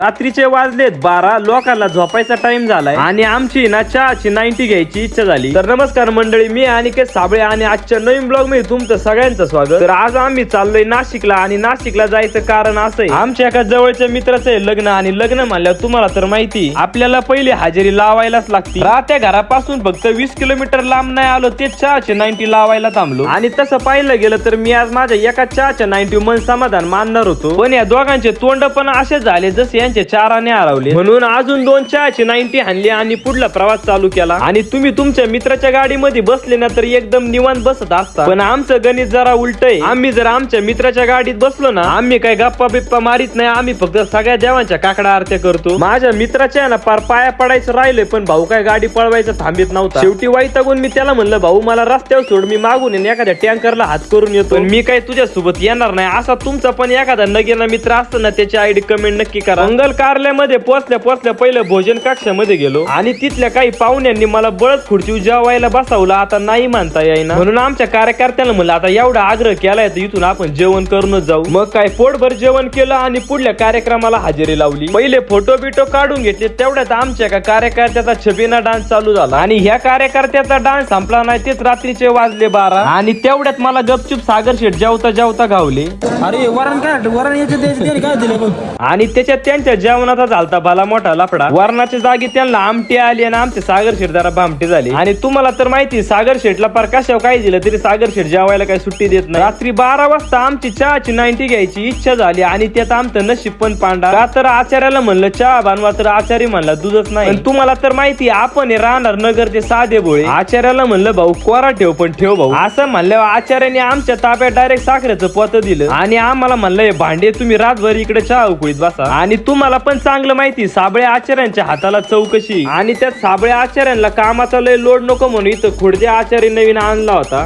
रात्रीचे वाजलेत 12. लोकांना झोपायचा टाइम झालाय आणि आमची ना चहाची 90 घ्यायची इच्छा झाली. तर नमस्कार मंडळी, मी अनिकेत साबळे आणि आजच्या नवीन ब्लॉग मध्ये तुमचं सगळ्यांचं स्वागत. तर आज आम्ही चाललोय नाशिकला आणि नाशिकला जायचं कारण असं आहे, आमच्या एका जवळच्या मित्राचं आहे लग्न आणि लग्न म्हणल्यावर तुम्हाला तर माहिती आपल्याला पहिली हजेरी लावायलाच लागती. राहत्या घरापासून फक्त 20 किलोमीटर लांब नाही आलो ते चहाचे 90 लावायला थांबलो. आणि तसं पाहिलं गेलं तर मी आज माझ्या एका चहाच्या 90 मन समाधान मानणार होतो, पण या दोघांचे तोंड पण असे झाले जसे चाराने हरवले. म्हणून अजून 2 चहाची 90 हाणली आणि पुढला प्रवास चालू केला. आणि तुम्ही तुमच्या मित्राच्या गाडीमध्ये बसले ना तर एकदम निवांत बसत असता, पण आमचं गणित जरा उलट आहे. आम्ही जर आमच्या मित्राच्या गाडीत बसलो ना, आम्ही काय गप्पा बिप्पा मारित नाही, आम्ही फक्त सगळ्या देवांच्या काकडा आरत्या करतो. माझ्या मित्राच्या ना पार पाया पडायचं राहिलंय, पण भाऊ काय गाडी पळवायचं थांबित नव्हता. शेवटी वैतागून मी त्याला म्हणलं, भाऊ मला रस्त्यावर सोड, मी मागून एखाद्या टँकरला हात करून येतो, पण मी काय तुझ्या सोबत येणार नाही. असा तुमचा पण एखादा नगेला मित्र असतो ना, त्याची आयडी कमेंट नक्की करा. मंगल कार्यालयामध्ये पोहोचल्या पहिलं भोजन कक्षामध्ये गेलो आणि तिथल्या काही पाहुण्यांनी मला बळच खुर्ची जेवायला बसवलं. आता नाही म्हणता येईना, म्हणून आमच्या कार्यकर्त्यांना म्हणलं आता एवढा आग्रह केलाय तर इथून आपण जेवण करूनच जाऊ. मग काय पोटभर जेवण केलं आणि पुढल्या कार्यक्रमाला हजेरी लावली. पहिले फोटो बिटो काढून घेतले, तेवढ्यात आमच्या एका कार्यकर्त्याचा छबिना डान्स चालू झाला आणि ह्या कार्यकर्त्याचा डान्स संपला नाही, तेच रात्रीचे वाजले 12 आणि तेवढ्यात मला गपचूप सागर शेठ जेवता गावले. अरे वरण काय दिलं आणि त्याच्यात त्यांच्या जेवणाचा झालता भला मोठा लफडा. वरणाच्या जागी त्यांना आमटी आली आणि आमचे सागर शेठ जरा भामटे झाले. आणि तुम्हाला तर माहिती सागर शेठला पार कशावर काय दिलं तरी सागर शेठ जेवायला काही सुट्टी देत नाही. रात्री 12 वाजता आमची चहाची 90 घ्यायची इच्छा झाली आणि त्यात आमचं नशीब पण पांढरा. का तर आचार्याला म्हणलं चहा बनवा तर आचार्य म्हणला दूधच नाही. पण तुम्हाला तर माहिती आपण राहणार नगरचे साधे भोळे. आचार्याला म्हणलं भाऊ कोरा ठेव, पण ठेव भाऊ. असं म्हणल्यावर आचार्याने आमच्या ताब्यात डायरेक्ट साखरेचं पोत दिलं आणि आम्हाला म्हणलं हे भांडे तुम्ही रातभर इकडे चहा उकळीत बसा. आणि तुम्हाला पण चांगलं माहिती साबळे आचार्यांच्या हाताला चौकशी आणि त्यात साबळे आचार्यांना कामाचा लय लोड नको म्हणून इथं खुडदे आचार्य नवीन आणला होता.